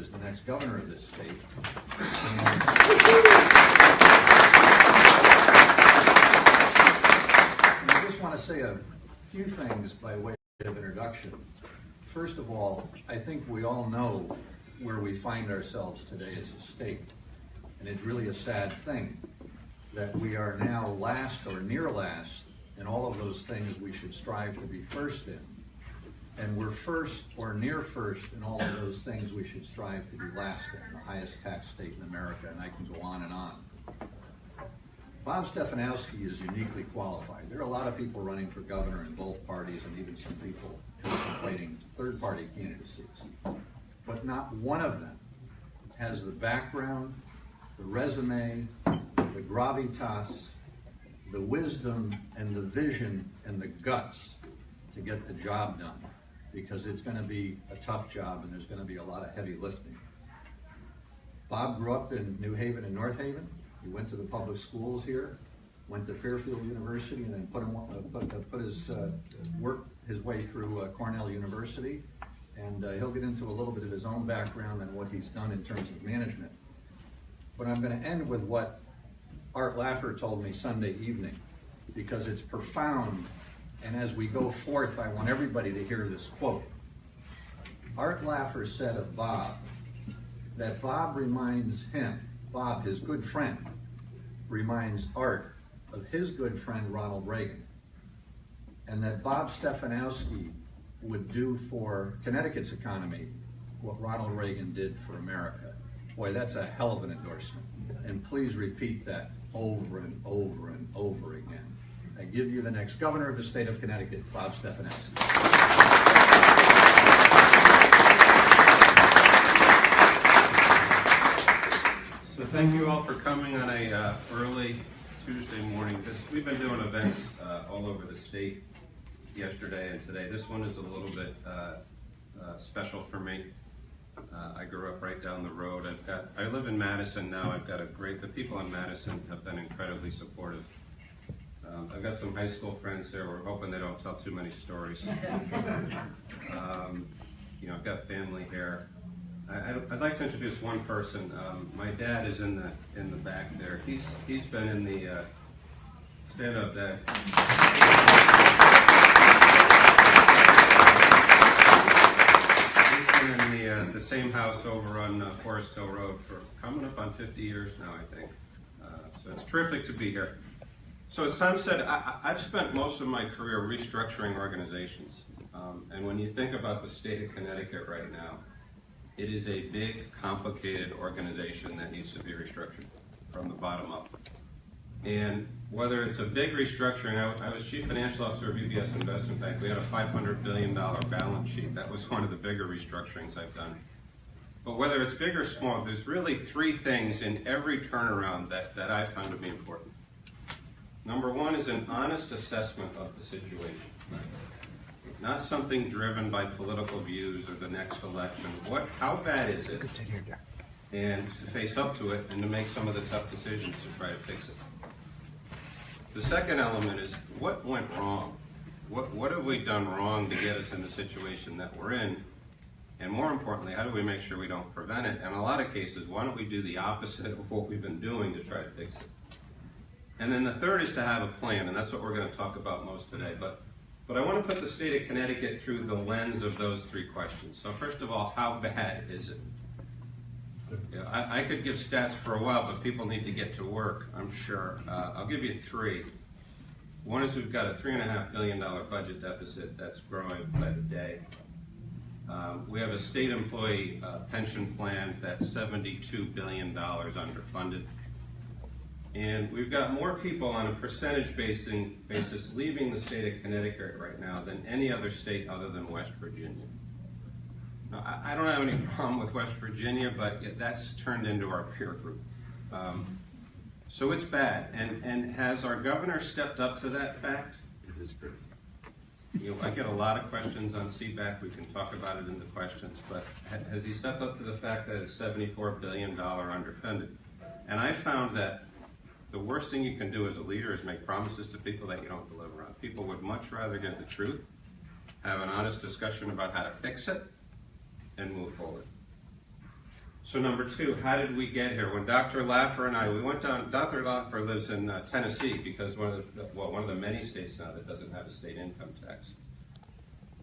as the next governor of this state. And I just want to say a few things by way of introduction. First of all, I think we all know where we find ourselves today as a state. And it's really a sad thing that we are now last or near last in all of those things we should strive to be first in. And we're first or near first in all of those things we should strive to be last in, the highest tax state in America, and I can go on and on. Bob Stefanowski is uniquely qualified. There are a lot of people running for governor in both parties and even some people contemplating third-party candidacies. But not one of them has the background, the resume, the gravitas, the wisdom, and the vision, and the guts to get the job done, because it's going to be a tough job and there's going to be a lot of heavy lifting. Bob grew up in New Haven and North Haven. He went to the public schools here, went to Fairfield University, and then worked his way through Cornell University. And he'll get into a little bit of his own background and what he's done in terms of management. But I'm going to end with what Art Laffer told me Sunday evening, because it's profound. And as we go forth, I want everybody to hear this quote. Art Laffer said of Bob that Bob reminds him, Bob, his good friend, reminds Art of his good friend Ronald Reagan, and that Bob Stefanowski would do for Connecticut's economy what Ronald Reagan did for America. Boy, that's a hell of an endorsement. And please repeat that over and over and over again. I give you the next governor of the state of Connecticut, Bob Stefanowski. So thank you all for coming on a early Tuesday morning. We've been doing events all over the state yesterday and today. This one is a little bit special for me. I grew up right down the road. I live in Madison now. The people in Madison have been incredibly supportive. I've got some high school friends there. We're hoping they don't tell too many stories. I've got family here. I'd like to introduce one person. My dad is in the back there. He's been in the stand up, Dad. He's been in the same house over on Forest Hill Road for coming up on 50 years now, I think. So it's terrific to be here. So as Tom said, I've spent most of my career restructuring organizations. And when you think about the state of Connecticut right now, it is a big, complicated organization that needs to be restructured from the bottom up. And whether it's a big restructuring, I was chief financial officer of UBS Investment Bank. We had a $500 billion balance sheet. That was one of the bigger restructurings I've done. But whether it's big or small, there's really three things in every turnaround that I found to be important. Number one is an honest assessment of the situation. Not something driven by political views or the next election. How bad is it? And to face up to it and to make some of the tough decisions to try to fix it. The second element is what went wrong? What have we done wrong to get us in the situation that we're in? And more importantly, how do we make sure we don't prevent it? And in a lot of cases, why don't we do the opposite of what we've been doing to try to fix it? And then the third is to have a plan, and that's what we're going to talk about most today. But I want to put the state of Connecticut through the lens of those three questions. So first of all, how bad is it? I could give stats for a while, but people need to get to work, I'm sure. I'll give you three. One is we've got a $3.5 billion budget deficit that's growing by the day. We have a state employee pension plan that's $72 billion underfunded. And we've got more people on a percentage basis leaving the state of Connecticut right now than any other state other than West Virginia. Now, I don't have any problem with West Virginia, but that's turned into our peer group. So it's bad. And has our governor stepped up to that fact? This is true. I get a lot of questions on CBAC. We can talk about it in the questions. But has he stepped up to the fact that it's $74 billion underfunded? And I found that the worst thing you can do as a leader is make promises to people that you don't deliver on. People would much rather get the truth, have an honest discussion about how to fix it, and move forward. So number two, how did we get here? When Dr. Laffer and we went down, Dr. Laffer lives in Tennessee because one of the many states now that doesn't have a state income tax.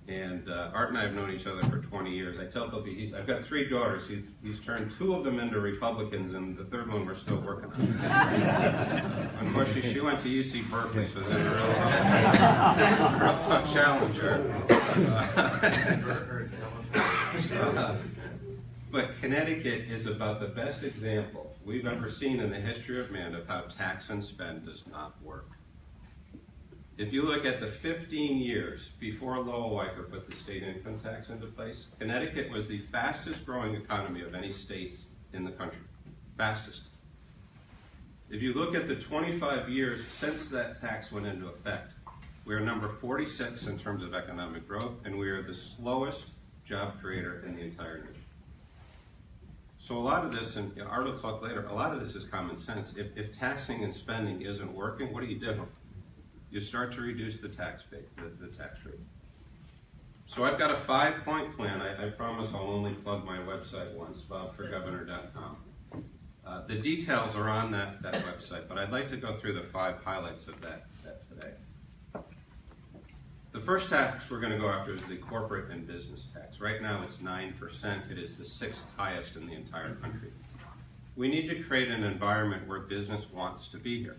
And Art and I have known each other for 20 years. I tell Bill, I've got 3 daughters. He's turned 2 of them into Republicans, and the 3rd one we're still working on. Unfortunately, she went to UC Berkeley, so it's a real tough challenge. But Connecticut is about the best example we've ever seen in the history of man of how tax and spend does not work. If you look at the 15 years before Lowell Weicker put the state income tax into place, Connecticut was the fastest growing economy of any state in the country. Fastest. If you look at the 25 years since that tax went into effect, we are number 46 in terms of economic growth, and we are the slowest job creator in the entire nation. So a lot of this, and Art will talk later, a lot of this is common sense. If taxing and spending isn't working, what do? You start to reduce the tax rate. So I've got a 5-point plan. I promise I'll only plug my website once, bobforgovernor.com. The details are on that website, but I'd like to go through the 5 highlights of that today. The first tax we're going to go after is the corporate and business tax. Right now it's 9%. It is the 6th highest in the entire country. We need to create an environment where business wants to be here.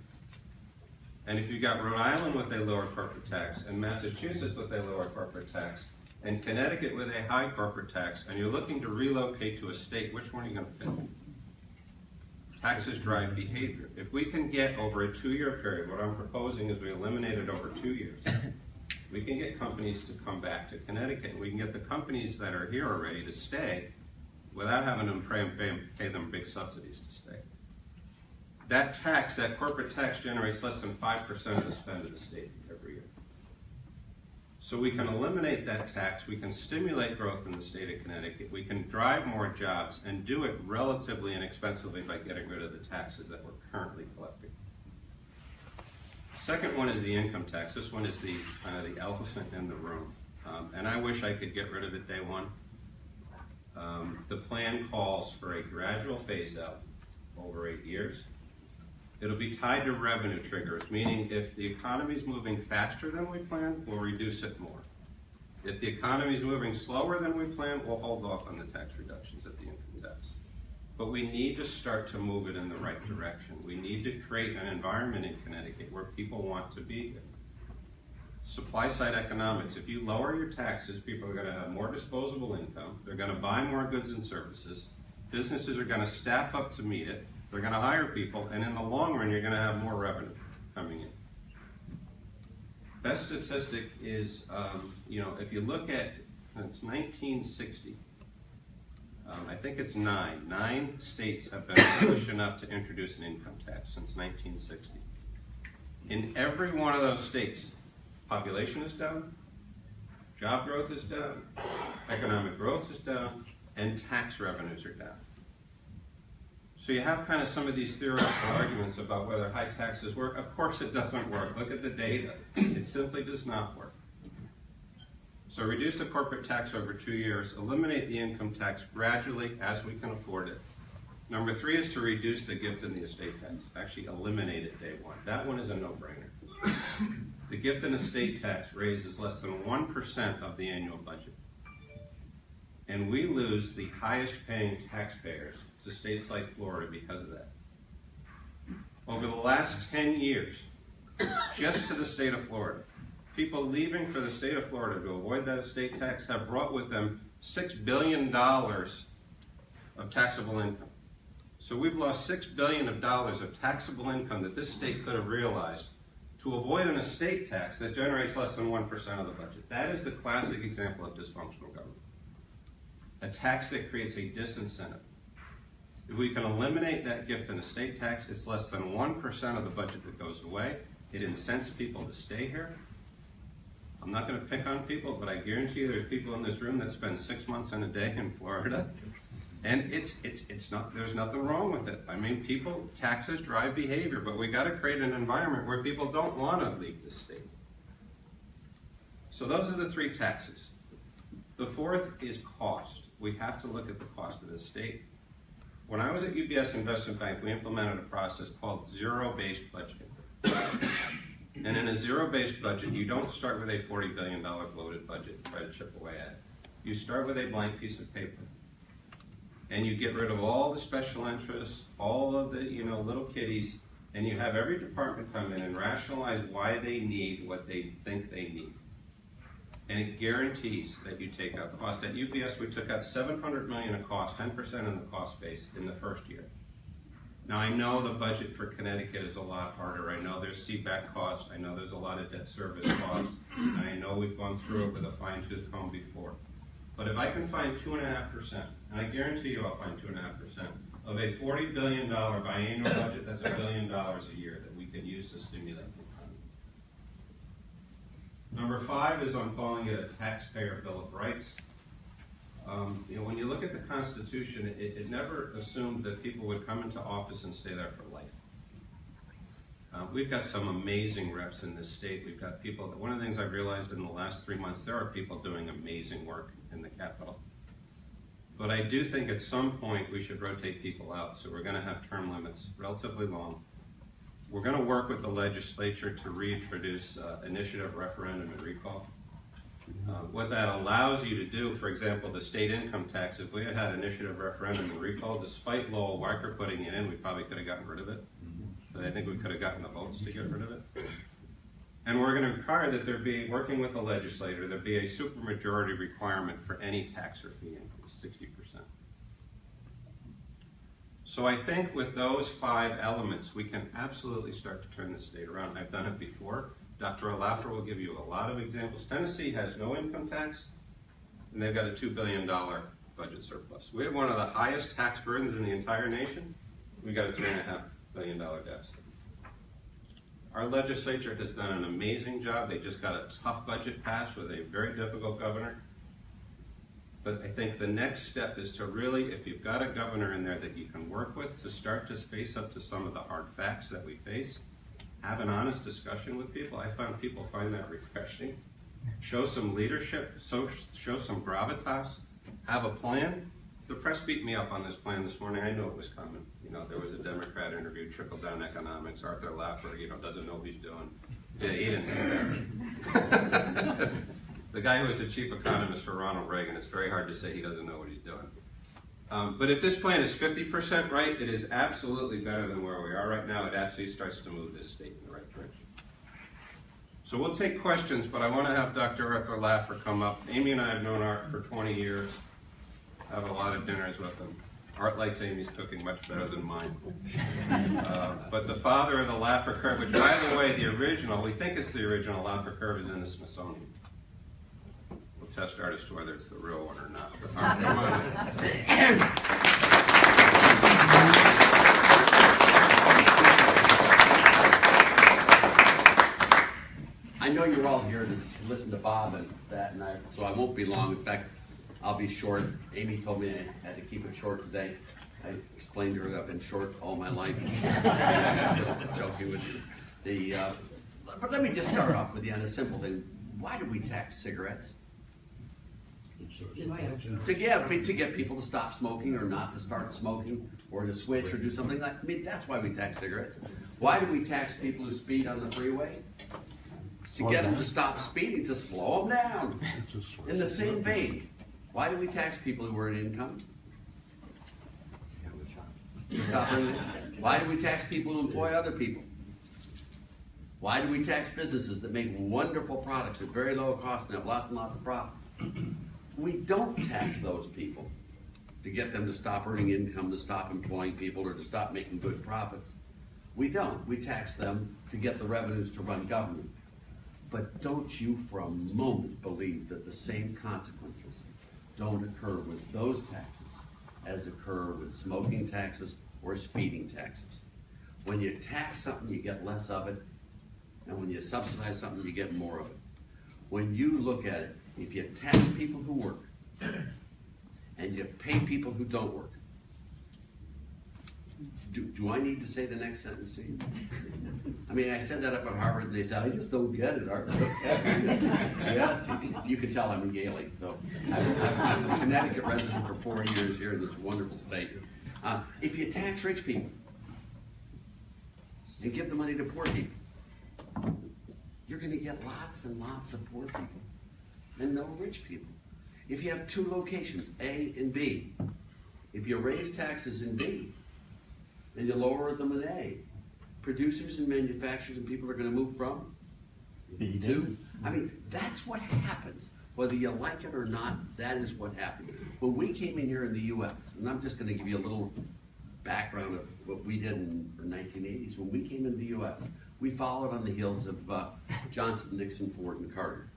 And if you've got Rhode Island with a lower corporate tax, and Massachusetts with a lower corporate tax, and Connecticut with a high corporate tax, and you're looking to relocate to a state, which one are you going to pick? Taxes drive behavior. If we can get over a 2-year period, what I'm proposing is we eliminate it over 2 years. We can get companies to come back to Connecticut. We can get the companies that are here already to stay without having them pay them big subsidies to stay. That tax, that corporate tax, generates less than 5% of the spend of the state every year. So we can eliminate that tax, we can stimulate growth in the state of Connecticut, we can drive more jobs, and do it relatively inexpensively by getting rid of the taxes that we're currently collecting. Second one is the income tax. This one is the elephant in the room. And I wish I could get rid of it day one. The plan calls for a gradual phase out over 8 years. It'll be tied to revenue triggers, meaning if the economy is moving faster than we plan, we'll reduce it more. If the economy is moving slower than we plan, we'll hold off on the tax reductions at the income tax. But we need to start to move it in the right direction. We need to create an environment in Connecticut where people want to be here. Supply side economics. If you lower your taxes, people are going to have more disposable income. They're going to buy more goods and services. Businesses are going to staff up to meet it. They're going to hire people, and in the long run, you're going to have more revenue coming in. Best statistic is, if you look at, it's 1960. I think it's 9. 9 states have been foolish enough to introduce an income tax since 1960. In every one of those states, population is down, job growth is down, economic growth is down, and tax revenues are down. So you have kind of some of these theoretical arguments about whether high taxes work. Of course it doesn't work. Look at the data. It simply does not work. So reduce the corporate tax over 2 years. Eliminate the income tax gradually as we can afford it. Number 3 is to reduce the gift and the estate tax. Actually eliminate it day one. That one is a no-brainer. The gift and estate tax raises less than 1% of the annual budget. And we lose the highest paying taxpayers to states like Florida because of that. Over the last 10 years, just to the state of Florida, people leaving for the state of Florida to avoid that estate tax have brought with them $6 billion of taxable income. So we've lost $6 billion of taxable income that this state could have realized to avoid an estate tax that generates less than 1% of the budget. That is the classic example of dysfunctional government. A tax that creates a disincentive. If we can eliminate that gift and estate tax, it's less than 1% of the budget that goes away. It incents people to stay here. I'm not going to pick on people, but I guarantee you there's people in this room that spend 6 months and a day in Florida. And it's not, there's nothing wrong with it. I mean, taxes drive behavior, but we got to create an environment where people don't want to leave the state. So those are the 3 taxes. The 4th is cost. We have to look at the cost of the state. When I was at UBS Investment Bank, we implemented a process called zero-based budgeting. And in a zero-based budget, you don't start with a $40 billion bloated budget and try to chip away at it. You start with a blank piece of paper. And you get rid of all the special interests, all of the little kitties, and you have every department come in and rationalize why they need what they think they need. And it guarantees that you take out cost. At UBS, we took out $700 million of cost, 10% in the cost base in the first year. Now, I know the budget for Connecticut is a lot harder. I know there's CBAC cost. I know there's a lot of debt service cost. And I know we've gone through it with a fine-tooth comb before. But if I can find 2.5%, and I guarantee you I'll find 2.5%, of a $40 billion biannual budget, that's $1 billion a year that we can use to stimulate the economy. Number 5 is I'm calling it a taxpayer bill of rights. When you look at the Constitution, it never assumed that people would come into office and stay there for life. We've got some amazing reps in this state. We've got people, one of the things I've realized in the last 3 months, there are people doing amazing work in the Capitol. But I do think at some point we should rotate people out, so we're going to have term limits, relatively long. We're going to work with the legislature to reintroduce initiative, referendum, and recall. What that allows you to do, for example, the state income tax, if we had had initiative, referendum, and recall, despite Lowell Weicker putting it in, we probably could have gotten rid of it. But I think we could have gotten the votes to get rid of it. And we're going to require that there be, working with the legislator, there be a supermajority requirement for any tax or fee increase, 60%. So I think with those 5 elements, we can absolutely start to turn the state around. I've done it before. Dr. Laffer will give you a lot of examples. Tennessee has no income tax, and they've got a $2 billion budget surplus. We have one of the highest tax burdens in the entire nation. We've got a $3.5 billion deficit. Our legislature has done an amazing job. They just got a tough budget passed with a very difficult governor. But I think the next step is to really, if you've got a governor in there that you can work with, to start to face up to some of the hard facts that we face, have an honest discussion with people. I found people find that refreshing. Show some leadership, show some gravitas, have a plan. The press beat me up on this plan this morning. I knew it was coming. There was a Democrat interview, trickle-down economics. Arthur Laffer, doesn't know what he's doing. Yeah, he didn't see that. The guy who was the chief economist for Ronald Reagan, it's very hard to say he doesn't know what he's doing. But if this plan is 50% right, it is absolutely better than where we are right now. It absolutely starts to move this state in the right direction. So we'll take questions, but I want to have Dr. Arthur Laffer come up. Amy and I have known Art for 20 years. Have a lot of dinners with him. Art likes Amy's cooking much better than mine. But the father of the Laffer curve, which by the way, the original, we think it's the original Laffer curve, is in the Smithsonian. We'll test Art as to whether it's the real one or not. But Art, come on in. I know you're all here to listen to Bob and that, so I won't be long. In fact, I'll be short. Amy told me I had to keep it short today. I explained to her that I've been short all my life. Just joking with you. But let me just start off with you on a simple thing. Why do we tax cigarettes? To get people to stop smoking or not to start smoking or to switch or do something like that. I mean, that's why we tax cigarettes. Why do we tax people who speed on the freeway? To get them to stop speeding, to slow them down. In the same vein, why do we tax people who earn income? To stop earning. Why do we tax people who employ other people? Why do we tax businesses that make wonderful products at very low cost and have lots and lots of profit? We don't tax those people to get them to stop earning income, to stop employing people, or to stop making good profits. We don't. We tax them to get the revenues to run government. But don't you for a moment believe that the same consequences don't occur with those taxes as occur with smoking taxes or speeding taxes. When you tax something, you get less of it, and when you subsidize something, you get more of it. When you look at it, if you tax people who work and you pay people who don't work, Do I need to say the next sentence to you? I mean, I said that up at Harvard, and they said, I just don't get it, Art. Yes, you can tell I'm Gaelic. So I'm a Connecticut resident for 4 years here in this wonderful state. If you tax rich people and give the money to poor people, you're going to get lots and lots of poor people and no rich people. If you have two locations, A and B, if you raise taxes in B and you lower them in A, producers and manufacturers and people are going to move from B to. I mean, that's what happens. Whether you like it or not, that is what happened. When we came in here in the U.S., and I'm just going to give you a little background of what we did in the 1980s. When we came into the U.S., we followed on the heels of Johnson, Nixon, Ford, and Carter,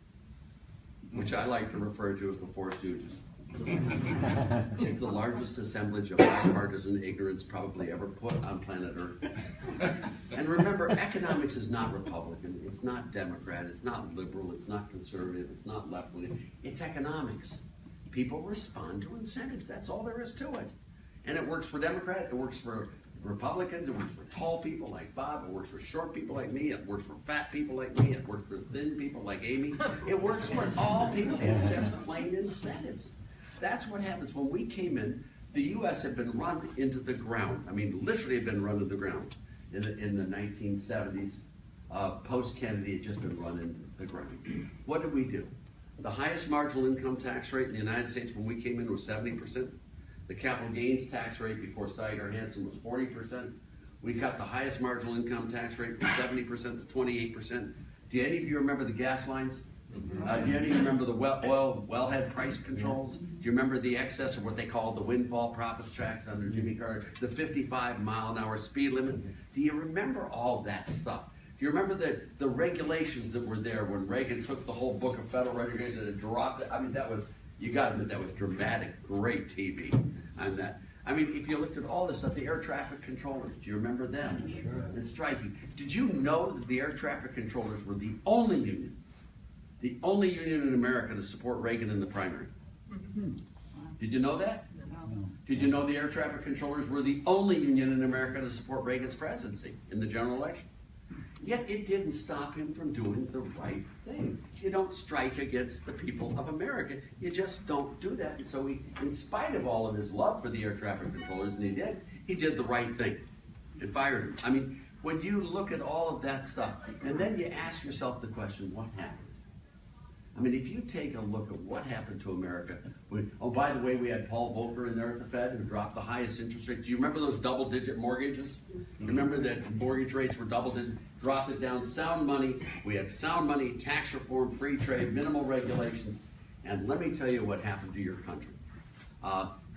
which I like to refer to as the Four Stooges. It's the largest assemblage of bipartisan ignorance probably ever put on planet Earth. And remember, economics is not Republican, it's not Democrat, it's not liberal, it's not conservative, it's not left-wing, it's economics. People respond to incentives, that's all there is to it. And it works for Democrats, it works for Republicans, it works for tall people like Bob, it works for short people like me, it works for fat people like me, it works for thin people like Amy. It works for all people, it's just plain incentives. That's what happens. When we came in, the U.S. had been run into the ground. I mean, literally had been run into the ground in the 1970s. Post-Kennedy, it had just been run into the ground. What did we do? The highest marginal income tax rate in the United States when we came in was 70%. The capital gains tax rate before Steiger-Hansen was 40%. We cut the highest marginal income tax rate from 70% to 28%. Do any of you remember the gas lines? Do any of you remember the oil wellhead price controls? Do you remember the excess of what they called the windfall profits tax under Jimmy Carter? The 55-mile-an-hour speed limit? Do you remember all that stuff? Do you remember the regulations that were there when Reagan took the whole book of federal regulations and dropped it? I mean, that was, you got to admit, that was dramatic, great TV on that. I mean, if you looked at all this stuff, the air traffic controllers, do you remember them? Sure. It's striking. Did you know that the air traffic controllers were the only union in America to support Reagan in the primary? Did you know that? No. Did you know the air traffic controllers were the only union in America to support Reagan's presidency in the general election? Yet it didn't stop him from doing the right thing. You don't strike against the people of America. You just don't do that. And so he, in spite of all of his love for the air traffic controllers, and he did the right thing and fired him. I mean, when you look at all of that stuff, and then you ask yourself the question, what happened? I mean, if you take a look at what happened to America, oh, by the way, we had Paul Volcker in there at the Fed who dropped the highest interest rate. Do you remember those double-digit mortgages? Remember that mortgage rates were double-digit, dropped it down, sound money. We had sound money, tax reform, free trade, minimal regulations. And let me tell you what happened to your country.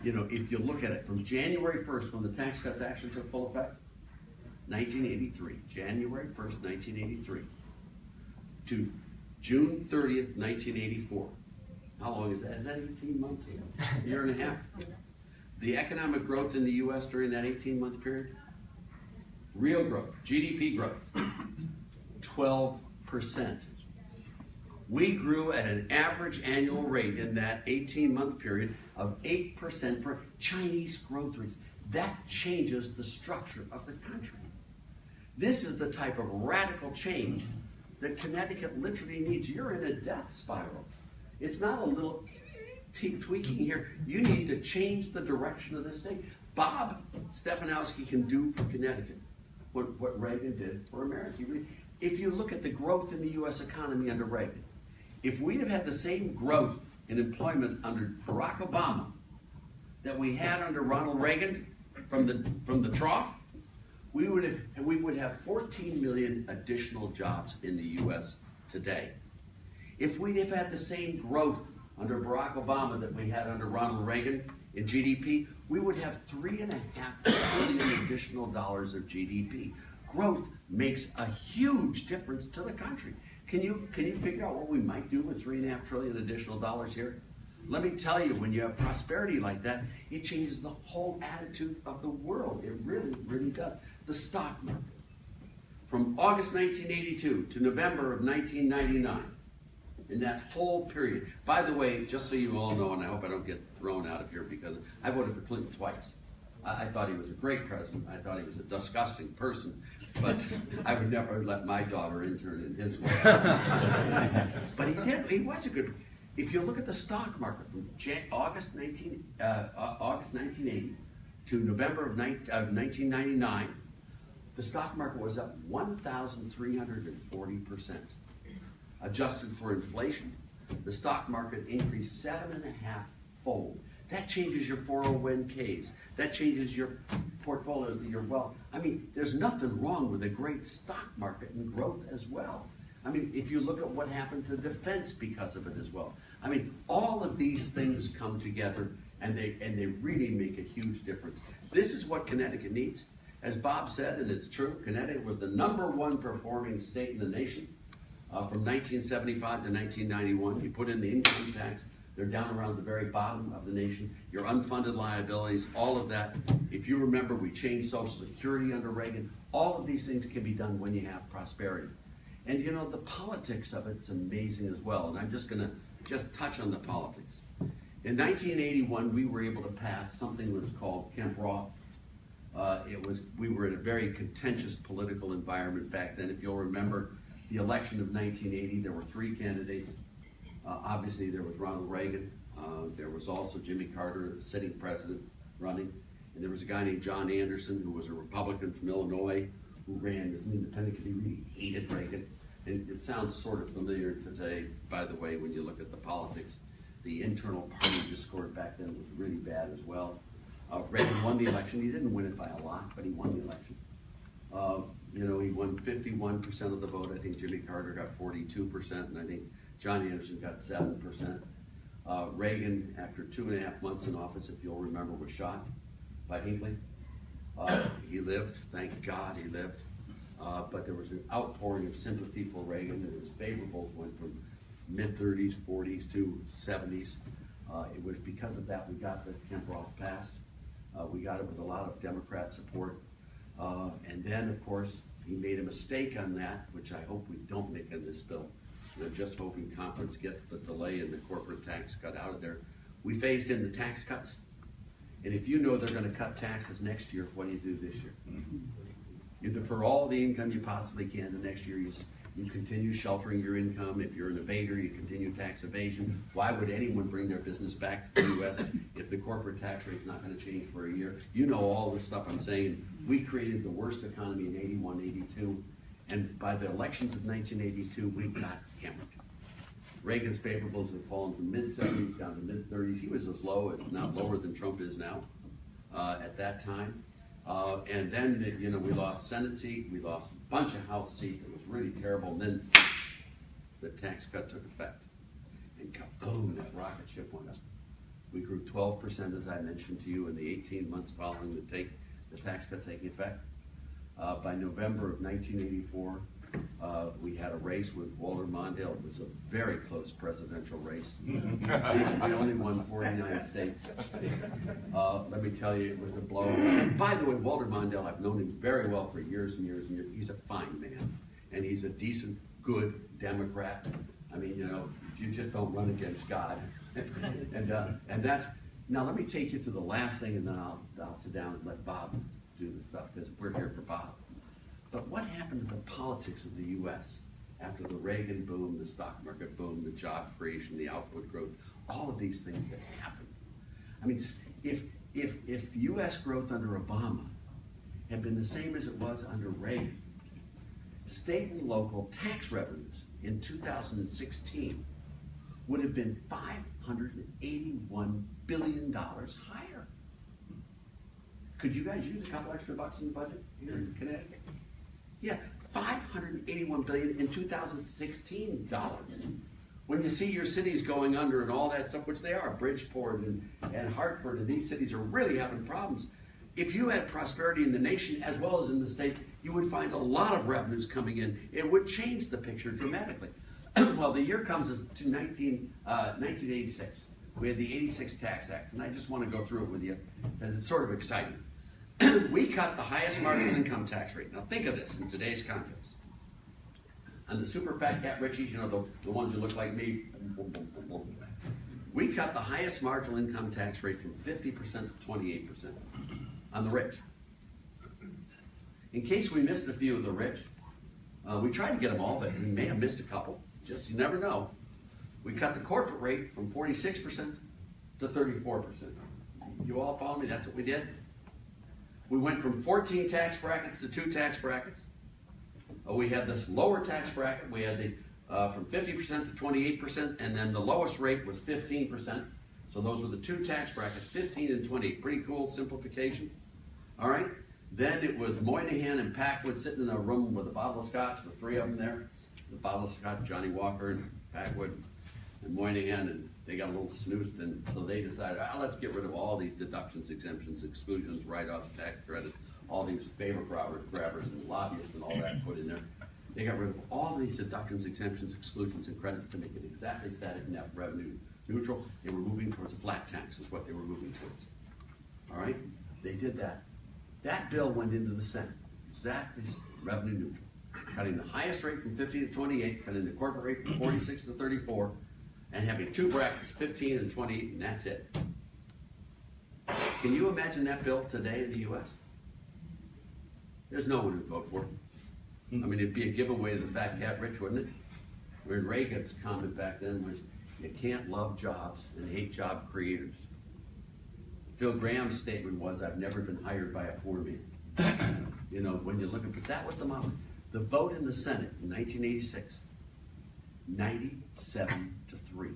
You know, if you look at it from January 1st, when the tax cuts actually took full effect, 1983, January 1st, 1983, to June 30th, 1984. How long is that? Is that 18 months? A year and a half. The economic growth in the U.S. during that 18-month period, real growth, GDP growth, 12%. We grew at an average annual rate in that 18-month period of 8% per Chinese growth rates. That changes the structure of the country. This is the type of radical change that Connecticut literally needs. You're in a death spiral. It's not a little tweaking here. You need to change the direction of the state. Bob Stefanowski can do for Connecticut what Reagan did for America. If you look at the growth in the U.S. economy under Reagan, if we'd have had the same growth in employment under Barack Obama that we had under Ronald Reagan from the trough, we would have 14 million additional jobs in the U.S. today. If we'd have had the same growth under Barack Obama that we had under Ronald Reagan in GDP, we would have $3.5 trillion additional dollars of GDP. Growth makes a huge difference to the country. Can you figure out what we might do with $3.5 trillion additional dollars here? Let me tell you, when you have prosperity like that, it changes the whole attitude of the world. It really, really does. The stock market, from August 1982 to November of 1999, in that whole period. By the way, just so you all know, and I hope I don't get thrown out of here because I voted for Clinton twice. I thought he was a great president. I thought he was a disgusting person, but I would never let my daughter intern in his way. But he was a good. If you look at the stock market from August 1980 to November of 1999, the stock market was up 1,340%. Adjusted for inflation, the stock market increased 7.5-fold. That changes your 401ks. That changes your portfolios, your wealth. I mean, there's nothing wrong with a great stock market and growth as well. I mean, if you look at what happened to defense because of it as well. I mean, all of these things come together and they really make a huge difference. This is what Connecticut needs. As Bob said, and it's true, Connecticut was the #1 performing state in the nation from 1975 to 1991. You put in the income tax, they're down around the very bottom of the nation. Your unfunded liabilities, all of that. If you remember, we changed Social Security under Reagan. All of these things can be done when you have prosperity. And you know, the politics of it's amazing as well. And I'm just going to touch on the politics. In 1981, we were able to pass something that was called Kemp-Roth. We were in a very contentious political environment back then. If you'll remember the election of 1980, there were 3 candidates. Obviously, there was Ronald Reagan. There was also Jimmy Carter, the sitting president, running. And there was a guy named John Anderson, who was a Republican from Illinois, who ran as an independent because he really hated Reagan. And it sounds sort of familiar today, by the way, when you look at the politics. The internal party discord back then was really bad as well. Reagan won the election. He didn't win it by a lot, but he won the election. He won 51% of the vote. I think Jimmy Carter got 42%, and I think John Anderson got 7%. Reagan, after 2.5 months in office, if you'll remember, was shot by Hinckley. He lived, thank God he lived. But there was an outpouring of sympathy for Reagan, and his favorables went from mid-30s, 40s to 70s. It was because of that we got the Kemp-Roth passed. We got it with a lot of Democrat support. And then, of course, he made a mistake on that, which I hope we don't make in this bill. And I'm just hoping conference gets the delay in the corporate tax cut out of there. We phased in the tax cuts. And if you know they're going to cut taxes next year, what do you do this year? You defer all the income you possibly can. The next year you continue sheltering your income. If you're an evader, you continue tax evasion. Why would anyone bring their business back to the U.S. if the corporate tax rate's not going to change for a year? You know all the stuff I'm saying. We created the worst economy in 81, 82, and by the elections of 1982, we got hammered. Reagan's favorables have fallen from mid-70s down to mid-30s. He was as low, if not lower than Trump is now at that time. And then, we lost Senate seat, we lost a bunch of House seats. It was really terrible. And then the tax cut took effect. And kaboom, that rocket ship went up. We grew 12%, as I mentioned to you, in the 18 months following the tax cut taking effect. By November of 1984, we had a race with Walter Mondale. It was a very close presidential race. We only won 49 states. Let me tell you, it was a blow. And by the way, Walter Mondale, I've known him very well for years and years and years. He's a fine man, and he's a decent, good Democrat. I mean, you just don't run against God. and that's, now let me take you to the last thing, and then I'll sit down and let Bob do the stuff, because we're here for Bob. But what happened to the politics of the U.S. after the Reagan boom, the stock market boom, the job creation, the output growth, all of these things that happened? I mean, if U.S. growth under Obama had been the same as it was under Reagan, state and local tax revenues in 2016 would have been $581 billion higher. Could you guys use a couple extra bucks in the budget here in Connecticut? Yeah, $581 billion in 2016 dollars. When you see your cities going under and all that stuff, which they are, Bridgeport and Hartford, and these cities are really having problems. If you had prosperity in the nation as well as in the state, you would find a lot of revenues coming in. It would change the picture dramatically. Well, the year comes to 1986. We had the 86 Tax Act, and I just want to go through it with you because it's sort of exciting. We cut the highest marginal income tax rate. Now think of this in today's context. And the super fat cat richies, the ones who look like me, we cut the highest marginal income tax rate from 50% to 28%. on the rich. In case we missed a few of the rich, we tried to get them all, but we may have missed a couple. Just, you never know. We cut the corporate rate from 46% to 34%. You all follow me? That's what we did. We went from 14 tax brackets to 2 tax brackets. We had this lower tax bracket. We had the from 50% to 28%, and then the lowest rate was 15%. So those were the 2 tax brackets, 15 and 28. Pretty cool simplification. All right. Then it was Moynihan and Packwood sitting in a room with a bottle of scotch, the 3 of them there. The bottle of scotch, Johnny Walker and Packwood and Moynihan, and they got a little snoozed, and so they decided, let's get rid of all these deductions, exemptions, exclusions, write-offs, tax credit, all these favor grabbers and lobbyists and all that put in there. They got rid of all these deductions, exemptions, exclusions, and credits to make it exactly static net revenue neutral. They were moving towards a flat tax is what they were moving towards. All right? They did that. That bill went into the Senate, exactly revenue neutral, cutting the highest rate from 50 to 28, cutting the corporate rate from 46 to 34, and having 2 brackets, 15 and 28, and that's it. Can you imagine that bill today in the U.S.? There's no one who'd vote for it. I mean, it'd be a giveaway to the fat cat rich, wouldn't it? I mean, Reagan's comment back then was, you can't love jobs and hate job creators. Phil Graham's statement was, I've never been hired by a poor man. You know, when you look at, but that was the moment. The vote in the Senate in 1986, 97 to 3.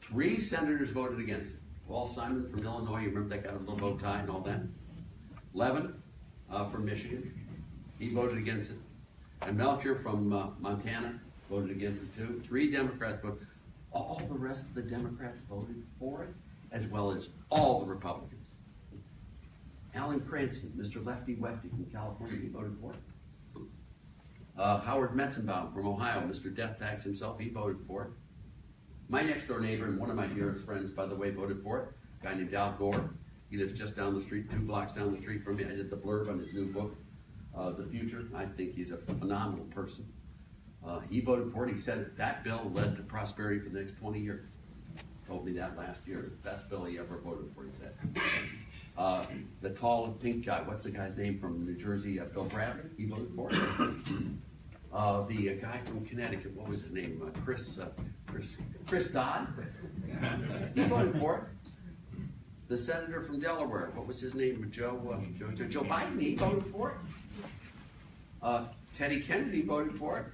3 senators voted against it. Paul Simon from Illinois, you remember that got a little bow tie and all that? Levin from Michigan, he voted against it. And Melchior from Montana voted against it too. 3 Democrats voted. All the rest of the Democrats voted for it, as well as all the Republicans. Alan Cranston, Mr. Lefty Wefty from California, he voted for it. Howard Metzenbaum from Ohio, Mr. Death Tax himself, he voted for it. My next door neighbor and one of my dearest friends, by the way, voted for it. A guy named Al Gore. He lives just down the street, 2 blocks down the street from me. I did the blurb on his new book, The Future. I think he's a phenomenal person. He voted for it. He said that bill led to prosperity for the next 20 years. Told me that last year. The best bill he ever voted for, he said. The tall and pink guy, what's the guy's name from New Jersey? Bill Bradley, he voted for it. The guy from Connecticut, what was his name? Chris Dodd, he voted for it. The senator from Delaware, what was his name? Joe Biden, he voted for it. Teddy Kennedy voted for it.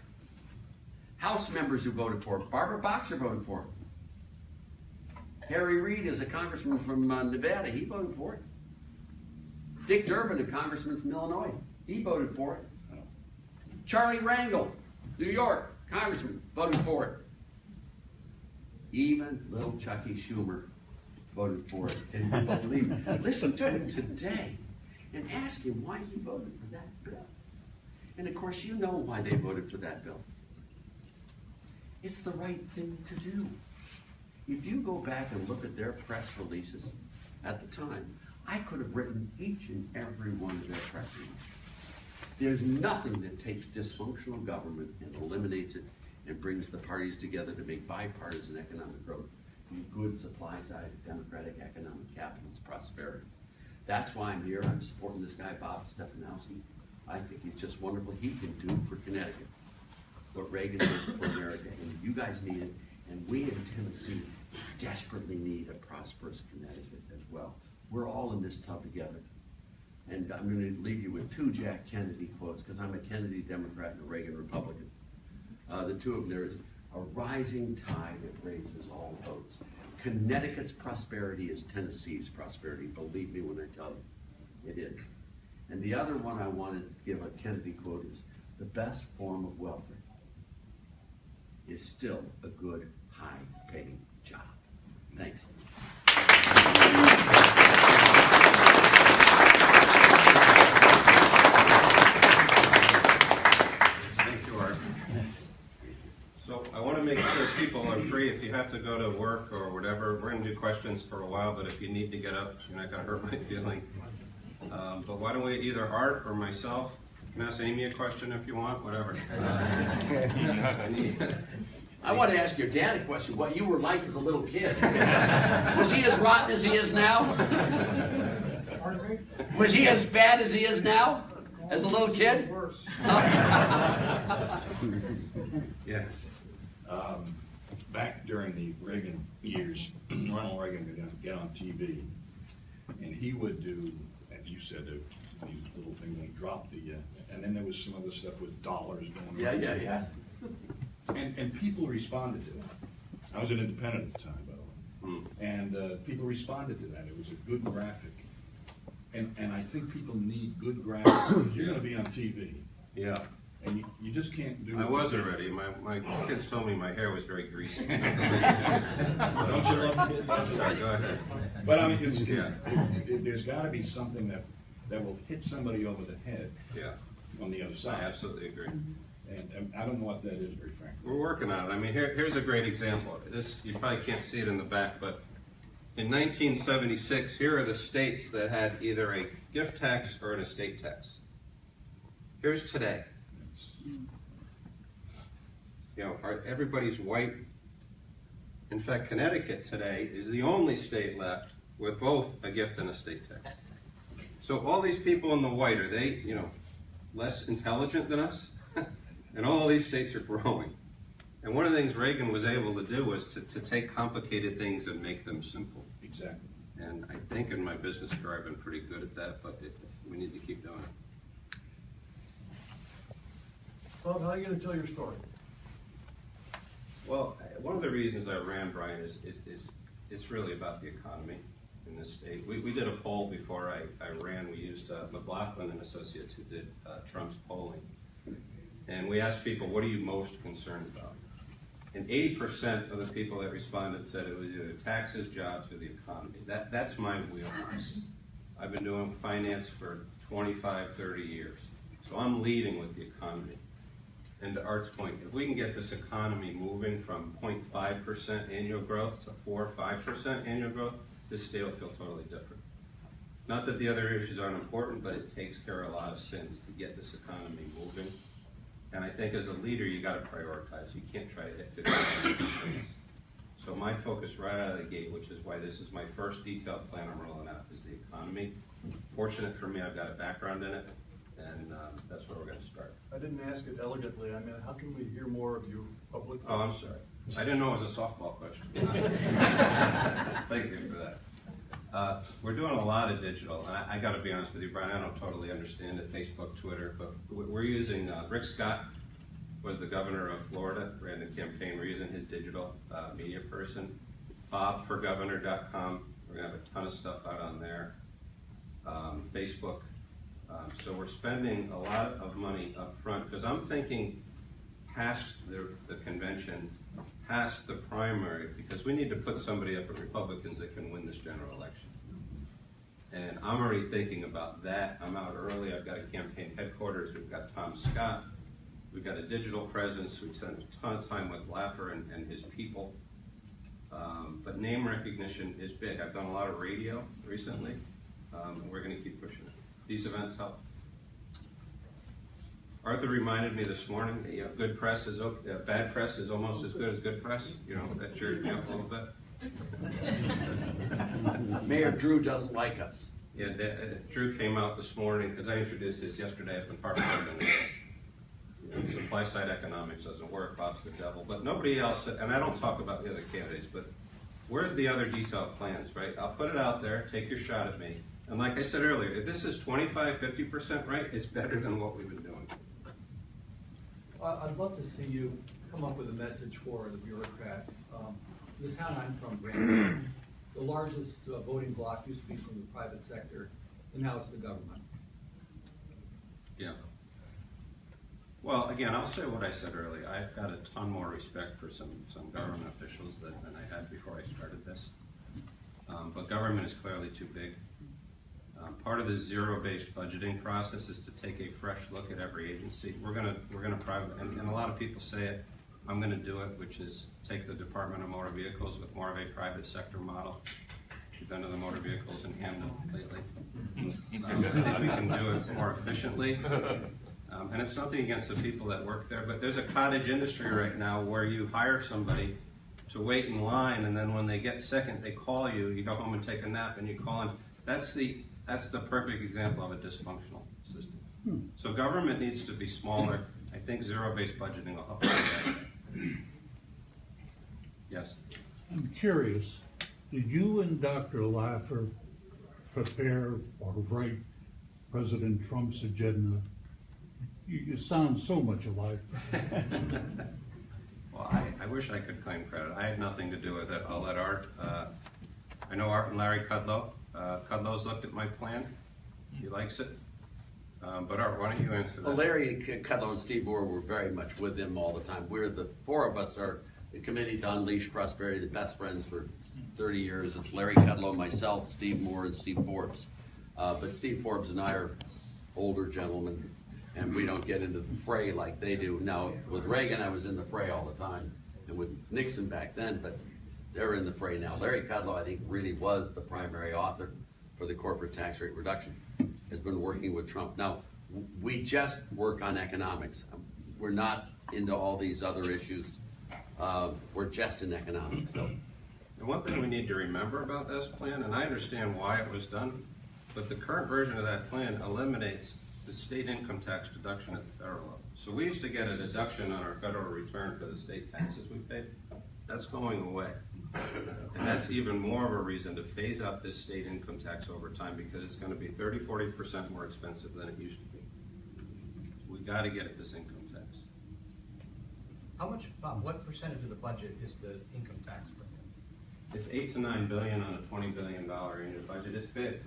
House members who voted for it. Barbara Boxer voted for it. Harry Reid is a congressman from Nevada, he voted for it. Dick Durbin, a congressman from Illinois, he voted for it. Charlie Rangel, New York, congressman, voted for it. Even little Chucky Schumer voted for it. Can you believe it? Listen to him today and ask him why he voted for that bill. And of course, you know why they voted for that bill. It's the right thing to do. If you go back and look at their press releases at the time, I could have written each and every one of their press releases. There's nothing that takes dysfunctional government and eliminates it and brings the parties together to make bipartisan economic growth and good supply-side democratic economic capitalist prosperity. That's why I'm here. I'm supporting this guy, Bob Stefanowski. I think he's just wonderful. He can do for Connecticut what Reagan did for America, and you guys need it. And we in Tennessee desperately need a prosperous Connecticut as well. We're all in this tub together. And I'm going to leave you with 2 Jack Kennedy quotes, because I'm a Kennedy Democrat and a Reagan Republican. The 2 of them, there is a rising tide that raises all boats. Connecticut's prosperity is Tennessee's prosperity. Believe me when I tell you, it is. And the other one I want to give a Kennedy quote is, the best form of welfare is still a good, high-paying job. Thanks. Thank you, Art. So I want to make sure people are free. If you have to go to work or whatever, we're going to do questions for a while, but if you need to get up, you're not going to hurt my feeling. But why don't we, either Art or myself, you can ask Amy a question if you want, whatever. I want to ask your dad a question, what you were like as a little kid. Was he as rotten as he is now? Was he as bad as he is now? As a little kid? Worse. Yes. Back during the Reagan years, Ronald Reagan would get on TV, and he would do, and you said these little things, when he dropped the, and then there was some other stuff with dollars going on. Yeah. And people responded to that. I was an independent at the time, by the way. And people responded to that. It was a good graphic. And I think people need good graphics. You're going to be on TV. Yeah. And you just can't do it. I was already. My kids told me my hair was very greasy. Don't you love kids? Sorry, go ahead. But I mean, there's got to be something that will hit somebody over the head Yeah, on the other I side. absolutely agree. And I don't know what that is, very frankly. We're working on it. I mean, here's a great example. This, you probably can't see it in the back, but in 1976, here are the states that had either a gift tax or an estate tax. Here's today. You know, everybody's white. In fact, Connecticut today is the only state left with both a gift and estate tax. So all these people in the white, are they, you know, less intelligent than us? And all these states are growing. And one of the things Reagan was able to do was to take complicated things and make them simple. Exactly. And I think in my business career I've been pretty good at that, but we need to keep doing it. Bob, how are you going to tell your story? Well, one of the reasons I ran, Brian, is it's really about the economy in this state. We did a poll before I ran. We used McLaughlin and Associates, who did Trump's polling. And we asked people, what are you most concerned about? And 80% of the people that responded said it was either taxes, jobs, or the economy. That's my wheelhouse. I've been doing finance for 25, 30 years. So I'm leading with the economy. And to Art's point, if we can get this economy moving from 0.5% annual growth to 4 or 5% annual growth, this state will feel totally different. Not that the other issues aren't important, but it takes care of a lot of sins to get this economy moving. And I think as a leader, you got to prioritize. You can't try to hit 50 things. So my focus right out of the gate, which is why this is my first detailed plan I'm rolling out, is the economy. Fortunate for me, I've got a background in it, and that's where we're going to start. I didn't ask it elegantly. I mean, how can we hear more of you publicly? Oh, I'm sorry. I didn't know it was a softball question. Thank you for that. We're doing a lot of digital, and I got to be honest with you, Brian, I don't totally understand it, Facebook, Twitter, but we're using, Rick Scott was the governor of Florida, ran the campaign. We're using his digital media person. bobforgovernor.com, we're going to have a ton of stuff out on there. Facebook. So we're spending a lot of money up front, because I'm thinking past the convention, past the primary, because we need to put somebody up at Republicans that can win this general election. And I'm already thinking about that. I'm out early. I've got a campaign headquarters. We've got Tom Scott. We've got a digital presence. We spend a ton of time with Laffer and his people. But name recognition is big. I've done a lot of radio recently, and we're going to keep pushing it. These events help. Arthur reminded me this morning that, you know, good press is bad press is almost as good as good press. You know, that cheers me up a little bit. Mayor Drew doesn't like us. Yeah, Drew came out this morning, because I introduced this yesterday at the Department of Revenue. You know, supply side economics doesn't work, Bob's the devil. But nobody else, and I don't talk about the other candidates, but where's the other detailed plans, right? I'll put it out there, take your shot at me. And like I said earlier, if this is 25, 50% right, it's better than what we've been doing. I'd love to see you come up with a message for the bureaucrats. The town I'm from, Brandon, the largest voting bloc used to be from the private sector, and now it's the government. Yeah. Well, again, I'll say what I said earlier. I've got a ton more respect for some government officials than I had before I started this. But government is clearly too big. Part of the zero-based budgeting process is to take a fresh look at every agency. We're gonna private, and a lot of people say it. I'm gonna do it, which is take the Department of Motor Vehicles with more of a private sector model. We've been to the motor vehicles in Hamden lately. I think we can do it more efficiently. And it's nothing against the people that work there, but there's a cottage industry right now where you hire somebody to wait in line, and then when they get second, they call you. You go home and take a nap, and you call in. That's the That's the perfect example of a dysfunctional system. So government needs to be smaller. I think zero-based budgeting will help with that. Yes. I'm curious, did you and Dr. Laffer prepare or write President Trump's agenda? You sound so much alike. Well, I wish I could claim credit. I had nothing to do with it. I'll let Art, I know Art and Larry Kudlow. Kudlow's looked at my plan. He likes it. But Art, why don't you answer that? Well, Larry Kudlow and Steve Moore were very much with him all the time. We're the four of us are the Committee to Unleash Prosperity, the best friends for 30 years. It's Larry Kudlow, myself, Steve Moore, and Steve Forbes. But Steve Forbes and I are older gentlemen, and we don't get into the fray like they do. Now, with Reagan, I was in the fray all the time, and with Nixon back then, but they're in the fray now. Larry Kudlow, I think, really was the primary author for the corporate tax rate reduction, has been working with Trump. Now, we just work on economics. We're not into all these other issues. We're just in economics. So, And one thing we need to remember about this plan, and I understand why it was done, but the current version of that plan eliminates the state income tax deduction at the federal level. So we used to get a deduction on our federal return for the state taxes we paid. That's going away. And that's even more of a reason to phase out this state income tax over time, because it's going to be 30–40% more expensive than it used to be. We got to get at this income tax. How much, Bob, what percentage of the budget is the income tax for him? It's $8 to $9 billion on a $20 billion annual budget. It's big.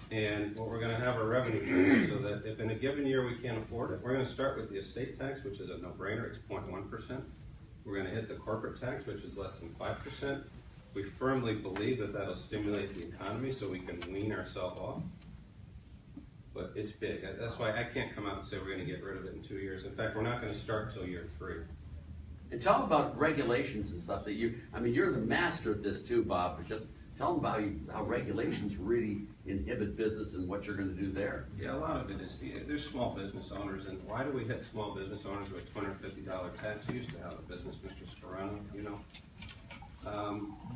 And what we're going to have a revenue stream so that if in a given year we can't afford it, we're going to start with the estate tax, which is a no-brainer. It's 0.1%. We're going to hit the corporate tax, which is less than 5%. We firmly believe that that'll stimulate the economy so we can wean ourselves off. But it's big. That's why I can't come out and say we're going to get rid of it in 2 years. In fact, we're not going to start till year 3. and tell them about regulations and stuff that you're the master at this too, Bob, but just tell them about how regulations really inhibit business and what you're going to do there. Yeah, a lot of it is, there's small business owners, and why do we hit small business owners with $250 tax? You used to have a business, Mr. Sperano, you know.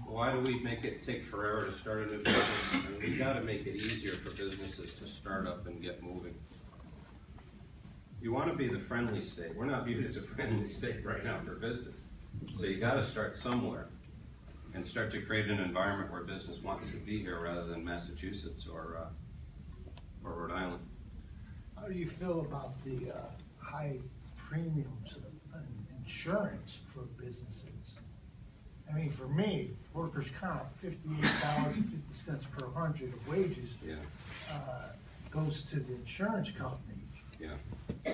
Why do we make it take forever to start a new business? I mean, we got to make it easier for businesses to start up and get moving. You want to be the friendly state. We're not viewed as a friendly state right now for business. So you got to start somewhere and start to create an environment where business wants to be here rather than Massachusetts or Rhode Island. How do you feel about the high premiums of insurance for businesses? I mean, for me, workers' comp, $58.50 per 100 of wages goes to the insurance company. Yeah.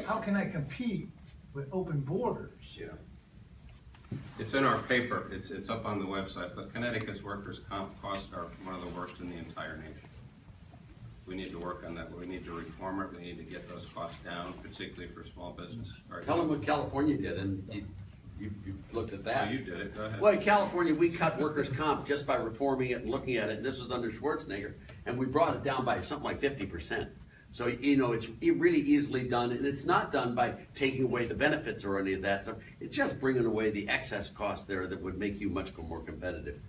How can I compete with open borders? Yeah. It's in our paper. It's up on the website. But Connecticut's workers' comp costs are one of the worst in the entire nation. We need to work on that. We need to reform it. We need to get those costs down, particularly for small business. Tell them what California did, and you looked at that. Oh, you did it. Go ahead. Well, in California, we cut workers' comp just by reforming it and looking at it. And this was under Schwarzenegger, and we brought it down by something like 50%. So, it's really easily done, and it's not done by taking away the benefits or any of that stuff. It's just bringing away the excess costs there that would make you much more competitive.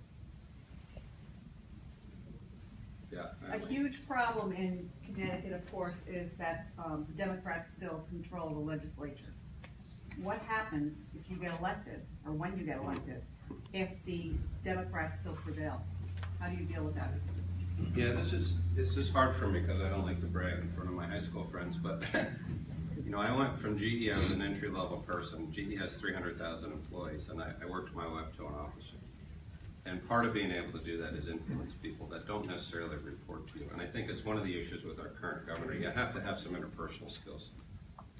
Yeah. A huge problem in Connecticut, of course, is that Democrats still control the legislature. What happens if you get elected, or when you get elected, if the Democrats still prevail? How do you deal with that? Yeah, this is hard for me because I don't like to brag in front of my high school friends, but I went from GE, I was an entry-level person. GE has 300,000 employees, and I worked my way up to an officer. And part of being able to do that is influence people that don't necessarily report to you. And I think it's one of the issues with our current governor. You have to have some interpersonal skills.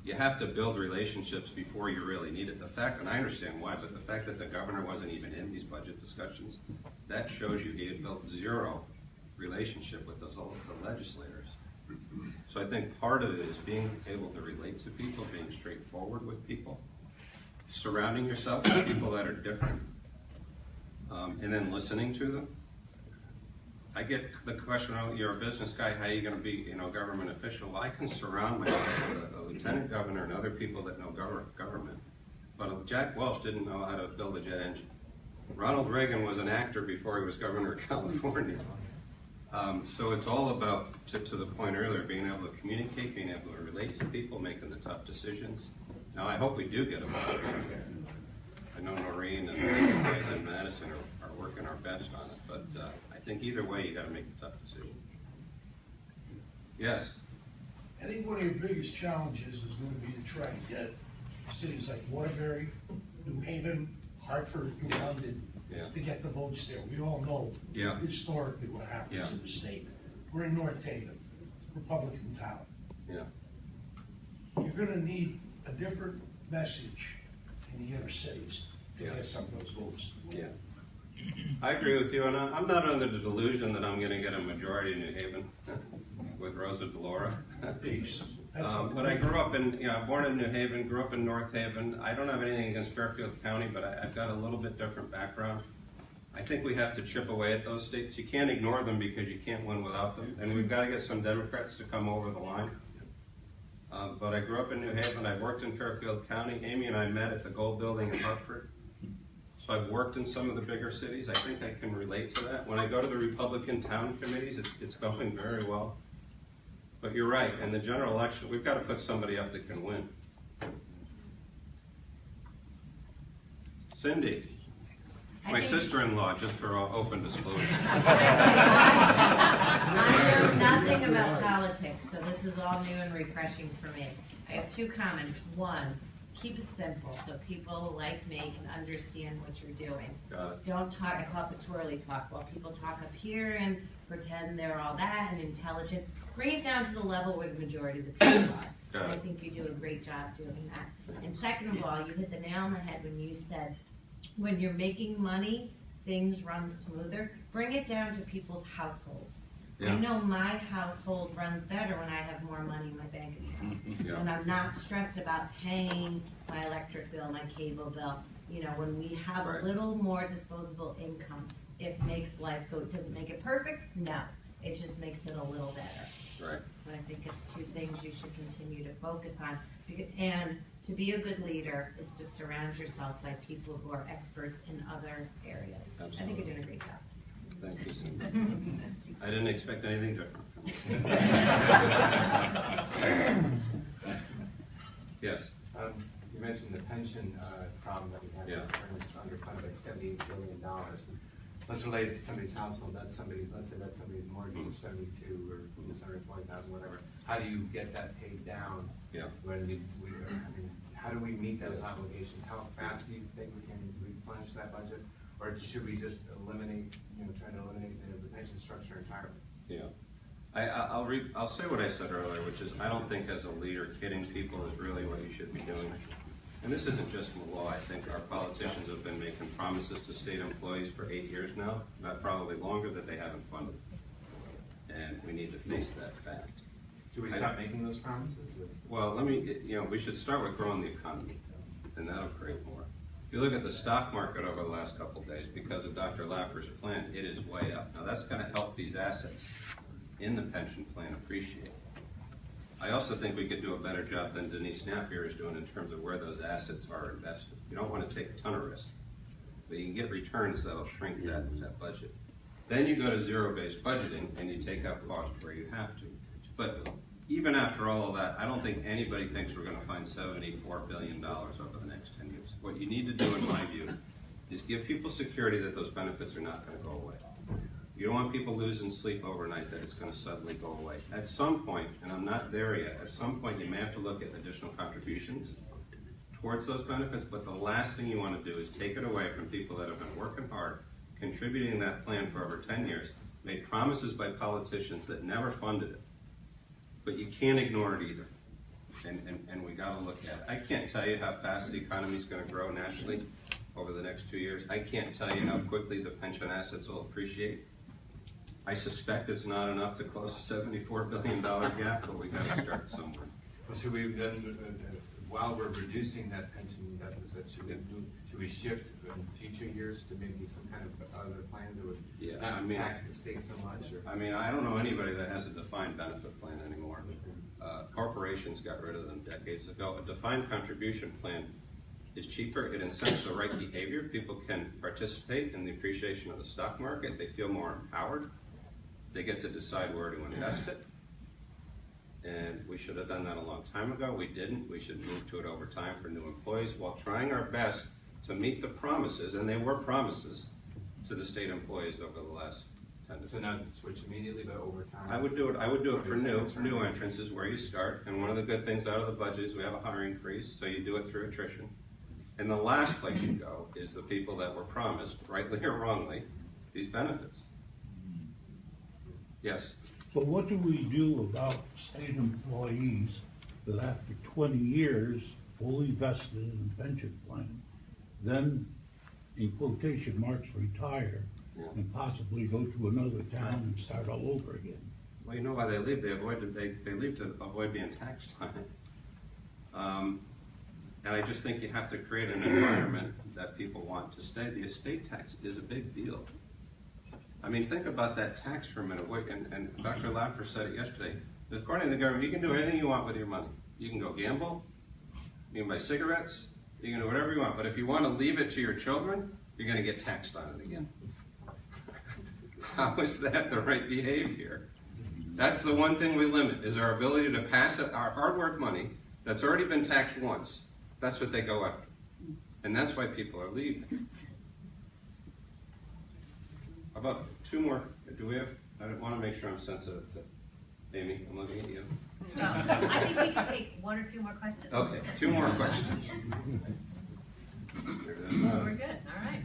You have to build relationships before you really need it. The fact, and I understand why, but the fact that the governor wasn't even in these budget discussions, that shows you he had built zero relationship with the legislators. So I think part of it is being able to relate to people, being straightforward with people, surrounding yourself with people that are different, and then listening to them. I get the question, oh, you're a business guy, how are you going to be, government official? Well, I can surround myself with a lieutenant governor and other people that know government. But Jack Welch didn't know how to build a jet engine. Ronald Reagan was an actor before he was governor of California. So it's all about, to the point earlier, being able to communicate, being able to relate to people, making the tough decisions. Now, I hope we do get a vote. I know Noreen and the guys in Madison are working our best on it, but I think either way, you got to make the tough decision. Yes? I think one of your biggest challenges is going to be to try to get cities like Waterbury, New Haven, Hartford, New London, Yeah. to get the votes there. We all know Yeah. historically what happens Yeah. in the state. We're in North Haven, Republican town. Yeah. You're gonna need a different message in the inner cities to Yeah. get some of those votes. Yeah. I agree with you, and I'm not under the delusion that I'm going to get a majority in New Haven with Rosa DeLaura. Peace. That's But I grew up in, born in New Haven, grew up in North Haven. I don't have anything against Fairfield County, but I've got a little bit different background. I think we have to chip away at those states. You can't ignore them because you can't win without them, and we've got to get some Democrats to come over the line. But I grew up in New Haven. I worked in Fairfield County. Amy and I met at the Gold Building in Hartford. So I've worked in some of the bigger cities. I think I can relate to that. When I go to the Republican town committees, it's going very well. But you're right, in the general election, we've got to put somebody up that can win. Cindy, my sister-in-law, just for open disclosure. I know nothing about politics, so this is all new and refreshing for me. I have two comments. One, keep it simple so people like me can understand what you're doing. Got it. Don't talk, I call it the swirly talk. While people talk up here and pretend they're all that and intelligent, bring it down to the level where the majority of the people are. Got And I it. think you do a great job doing that. And second of all, you hit the nail on the head when you said, when you're making money, things run smoother. Bring it down to people's households. Yeah. I know my household runs better when I have more money in my bank account. Yeah. And I'm not stressed about paying my electric bill, my cable bill. You know, when we have Right. a little more disposable income, it makes life go, does it make it perfect? No. It just makes it a little better. Right. So I think it's two things you should continue to focus on. And to be a good leader is to surround yourself by people who are experts in other areas. I think you're doing a great job. Thank you, Cindy. I didn't expect anything different from you. Yes. You mentioned the pension problem that we have. Yeah. It's underfunded by $78 billion. Let's relate it to somebody's household. Let's say that's somebody's mortgage of 72 or 120,000, whatever. How do you get that paid down? Yeah. When I mean, how do we meet those obligations? How fast do you think we can replenish that budget? Or should we just eliminate, try to eliminate the pension structure entirely? Yeah. I'll say what I said earlier, which is I don't think as a leader kidding people is really what you should be doing. And this isn't just in the law. I think our politicians have been making promises to state employees for 8 years now, not probably longer, that they haven't funded. And we need to face that fact. Should we stop making those promises? Well, we should start with growing the economy, and that'll create more. If you look at the stock market over the last couple of days, because of Dr. Laffer's plan, it is way up. Now, that's going to help these assets in the pension plan appreciate. I also think we could do a better job than Denise Napier is doing in terms of where those assets are invested. You don't want to take a ton of risk, but you can get returns that'll shrink that budget. Then you go to zero-based budgeting and you take out costs where you have to. But even after all of that, I don't think anybody thinks we're going to find $74 billion over the next 10 years. What you need to do, in my view, is give people security that those benefits are not going to go away. You don't want people losing sleep overnight that it's going to suddenly go away. At some point, and I'm not there yet, at some point you may have to look at additional contributions towards those benefits, but the last thing you want to do is take it away from people that have been working hard, contributing that plan for over 10 years, made promises by politicians that never funded it. But you can't ignore it either. And we got to look at it. I can't tell you how fast the economy is going to grow nationally over the next 2 years. I can't tell you how quickly the pension assets will appreciate. I suspect it's not enough to close a $74 billion gap, but we got to start somewhere. Well, should we then, while we're reducing that pension deficit, should we shift in future years to maybe some kind of other plan that would not tax the state so much? Or? I don't know anybody that has a defined benefit plan anymore. Corporations got rid of them decades ago. A defined contribution plan is cheaper. It incents the right behavior. People can participate in the appreciation of the stock market. They feel more empowered. They get to decide where to invest it. And we should have done that a long time ago. We didn't. We should move to it over time for new employees while trying our best to meet the promises, and they were promises, to the state employees over the last 10 to 15 years. So not switch immediately, but over time? I would do it for new entrants is where you start. And one of the good things out of the budget is we have a hiring freeze, so you do it through attrition. And the last place you go is the people that were promised, rightly or wrongly, these benefits. Yes? But what do we do about state employees that after 20 years, fully vested in a pension plan, then, in quotation marks, retire and possibly go to another town and start all over again? Well, you know why they leave. They leave to avoid being taxed on it. And I just think you have to create an environment that people want to stay. The estate tax is a big deal. I mean, think about that tax for a minute. And Dr. Laffer said it yesterday. According to the government, you can do anything you want with your money. You can go gamble, you can buy cigarettes, you can do whatever you want. But if you want to leave it to your children, you're going to get taxed on it again. How is that the right behavior? That's the one thing we limit, is our ability to pass our hard work money that's already been taxed once. That's what they go after. And that's why people are leaving. How about two more? Do we have? I want to make sure I'm sensitive to Amy. I'm looking at you. No, I think we can take one or two more questions. Okay, two more questions. We're good. All right.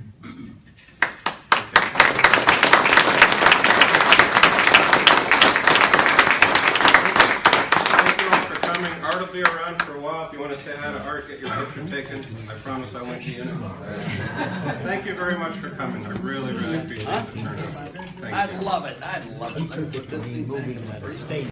Thank you all for coming. Art will be around for a while. If you want to say hi to Art, get your picture taken. I promise I won't be in it. Thank you very much for coming. I really, really appreciate the turnout. Thank you. I love it. I love it.